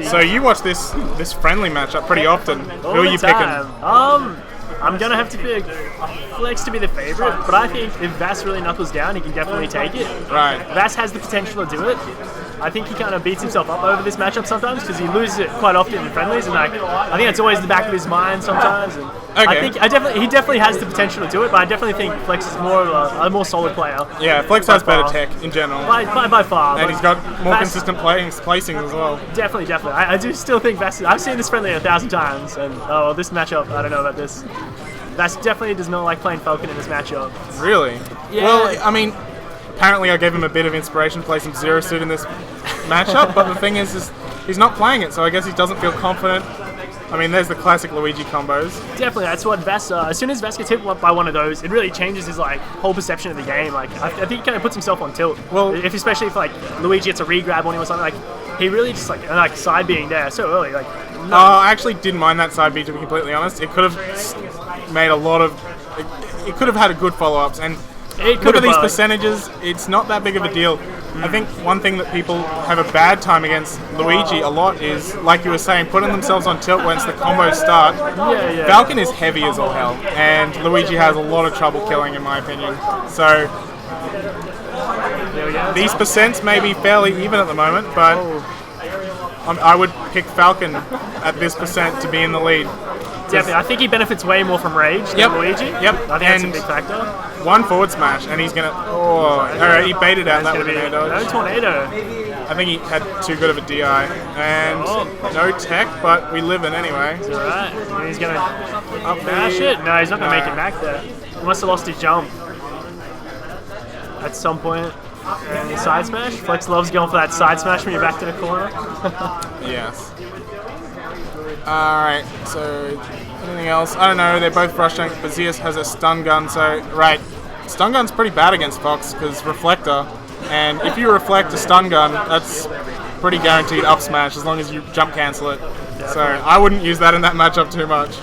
So you watch this friendly matchup pretty often. Who are you picking? I'm going to have to pick Flex to be the favorite, but I think if Vasi really knuckles down, he can definitely take it. Right. Vasi has the potential to do it. I think he kind of beats himself up over this matchup sometimes because he loses it quite often in friendlies, and like I think that's always in the back of his mind sometimes. And I think he definitely has the potential to do it, but I definitely think Flex is more of a more solid player. Yeah, Flex has better tech in general. By far. And he's got more consistent placings as well. Definitely. I do still think Vasi. I've seen this friendly 1,000 times, and this matchup, I don't know about this. Vasi definitely does not like playing Falcon in this matchup. Really? Yeah. Well, I mean, apparently I gave him a bit of inspiration to play some Zero Suit in this matchup, but the thing is he's not playing it, so I guess he doesn't feel confident. I mean, there's the classic Luigi combos. Definitely, that's what Vasi. As soon as Vasi gets hit by one of those, it really changes his whole perception of the game. Like I think he kind of puts himself on tilt. Well, especially if Luigi gets a re-grab on him or something, he really just side being there so early. I actually didn't mind that side B, to be completely honest. It could have made a lot of. It could have had a good follow-ups, and look at these percentages. It's not that big of a deal. I think one thing that people have a bad time against Luigi a lot is, like you were saying, putting themselves on tilt once the combos start. Yeah. Falcon is heavy as all hell, and Luigi has a lot of trouble killing, in my opinion. So these percents may be fairly even at the moment, but I would pick Falcon at this percent to be in the lead. Definitely, I think he benefits way more from rage than Luigi. Yep. I think that's a big factor. One forward smash, and he's gonna. Alright, he baited out that with an air dodge. No tornado. I think he had too good of a DI, and no tech, but we live in anyway. It's alright. He's gonna up smash it. No, he's not gonna make it back there. He must have lost his jump at some point. And the side smash. Flex loves going for that side smash when you're back to the corner. Yes. Alright, so anything else? I don't know, they're both rush tank, but Zeus has a stun gun, so stun gun's pretty bad against Fox because reflector, and if you reflect a stun gun, that's pretty guaranteed up smash as long as you jump cancel it. So I wouldn't use that in that matchup too much.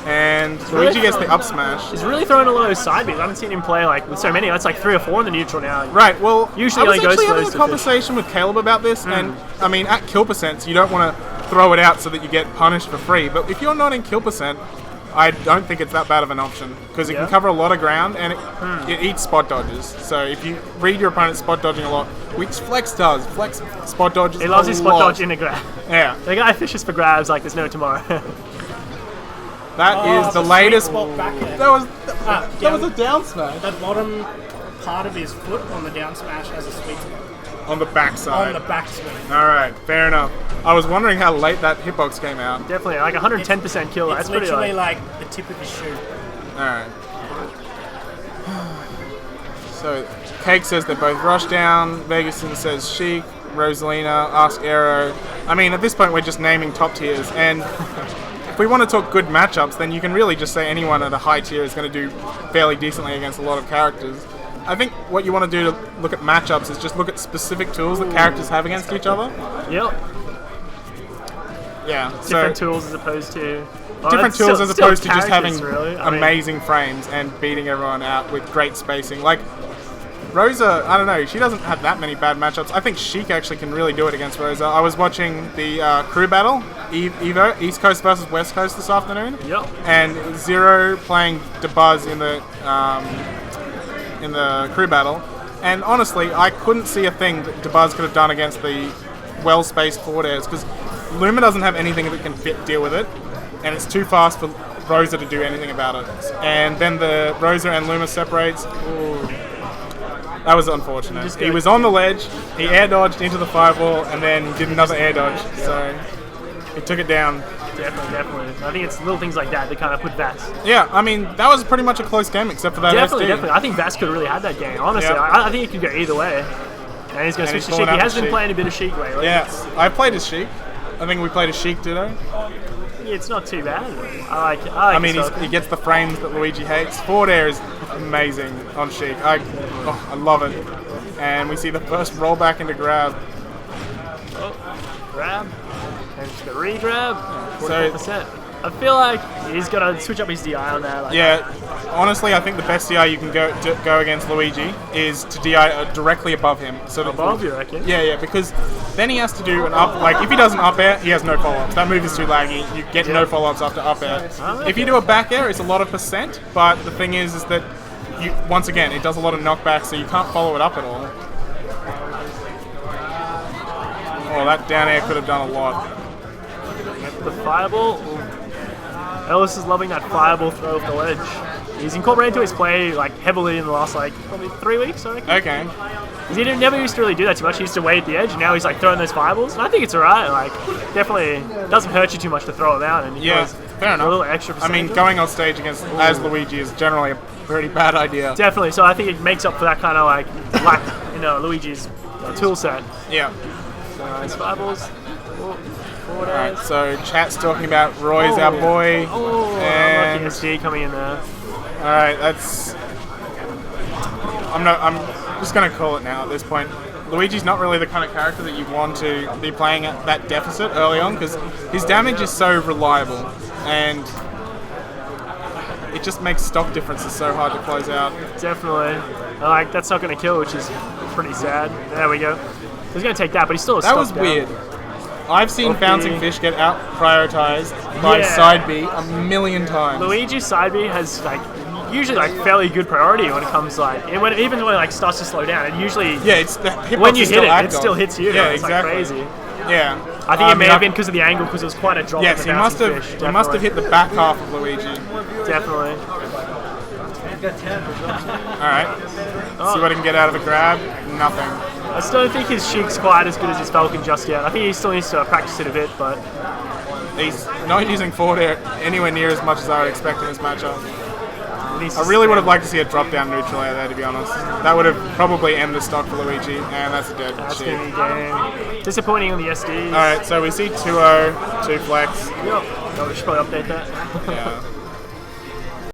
And Luigi gets the up smash. He's really throwing a lot of those side beats. I haven't seen him play with so many. That's 3 or 4 in the neutral now. Right, well, usually I was actually having a to conversation with Caleb about this, and I mean, at kill percents, you don't want to throw it out so that you get punished for free, but if you're not in kill percent, I don't think it's that bad of an option, because it can cover a lot of ground, and it eats spot dodges. So if you read your opponent spot dodging a lot, which Flex does, Flex spot dodges He loves his spot dodge in a grab. Yeah. The guy fishes for grabs like there's no tomorrow. That is the latest. That was a down smash. That bottom part of his foot on the down smash has a sweet spot. On the backside. On the back swing. Alright, fair enough. I was wondering how late that hitbox came out. Definitely, 110% kill. It's That's literally like the tip of his shoe. Alright. So, Cake says they're both rush down. Vegason says Sheik. Rosalina, Ask Aero. I mean, at this point, we're just naming top tiers, and if we want to talk good matchups, then you can really just say anyone at a high tier is going to do fairly decently against a lot of characters. I think what you want to do to look at matchups is just look at specific tools that characters have against each other. Yep. Yeah. Different tools as opposed to... just having really. amazing frames and beating everyone out with great spacing. Like, Rosa, I don't know, she doesn't have that many bad matchups. I think Sheik actually can really do it against Rosa. I was watching the crew battle, Evo, East Coast versus West Coast this afternoon. Yep. And Zero playing DeBuzz in the crew battle. And honestly, I couldn't see a thing that DeBuzz could have done against the well-spaced forward airs, because Luma doesn't have anything that can deal with it, and it's too fast for Rosa to do anything about it. And then the Rosa and Luma separates. Ooh. That was unfortunate. He was on the ledge, he air dodged into the fireball, and then did another air dodge. So he took it down. Definitely. I think it's little things like that that kind of put Vasi. Yeah, I mean, that was pretty much a close game except for that Definitely. I think Vasi could have really had that game, honestly. Yep. I think it could go either way. And he's going to switch to Sheik. He has been playing a bit of Sheik lately. Yeah, I played as Sheik. I think we played as Sheik ditto. Yeah, it's not too bad. I mean, he gets the frames that Luigi hates. Forward air is amazing on Sheik. I love it. And we see the first rollback into grab. Grab. And the re-grab. 44%. I feel like he's got to switch up his DI on that. Like, Yeah, honestly, I think the best DI you can go against Luigi is to DI directly above him. So above, you reckon? Yeah, because then he has to do an up. Like if he does an up air, he has no follow-ups. That move is too laggy. You get no follow-ups after up air. If you do a back air, it's a lot of percent. But the thing is that once again, it does a lot of knockbacks, so you can't follow it up at all. Oh, that down air could have done a lot. The fireball. Ellis is loving that fireball throw off the ledge. He's incorporated into his play like heavily in the last like probably 3 weeks, I reckon. Okay. 'Cause he never used to really do that too much. He used to wait at the edge, and now he's like throwing those fireballs. And I think it's alright. Like, definitely doesn't hurt you too much to throw them out. And fair enough. A little extra. I mean, going on stage as Luigi is generally a pretty bad idea. Definitely. So I think it makes up for that kind of like lack in Luigi's tool set. Yeah. Nice fireballs. Alright, so chat's talking about Roy's our boy. And SD coming in there. Alright, I'm just gonna call it now at this point. Luigi's not really the kind of character that you want to be playing at that deficit early on because his damage is so reliable and it just makes stock differences so hard to close out. Definitely. Like, that's not gonna kill, which is pretty sad. There we go. He's gonna take that, but he's still a stock That was down. weird. I've seen bouncing fish get out prioritized by side B a million times. Luigi's side B has like usually like fairly good priority when it comes like even when it like starts to slow down. It usually it's the hitbox when you is hit still it, it still active. hits you. Yeah, It's exactly. like crazy. Yeah, I think it may have been because of the angle because it was quite a drop. Yes, in the he must bouncing have. fish, He must have hit the back half of Luigi. Definitely. All right. See what he can get out of a grab. Nothing. I still don't think his Sheik's quite as good as his Falcon just yet. I think he still needs to practice it a bit, but he's not using forward air anywhere near as much as I would expect in this matchup. I really would have liked to see a drop down neutral air there, to be honest. That would have probably ended the stock for Luigi, and that's a dead shit. Game. Disappointing on the SDs. Alright, so we see 2-0, 2 flex. Yep. Oh, we should probably update that. Yeah.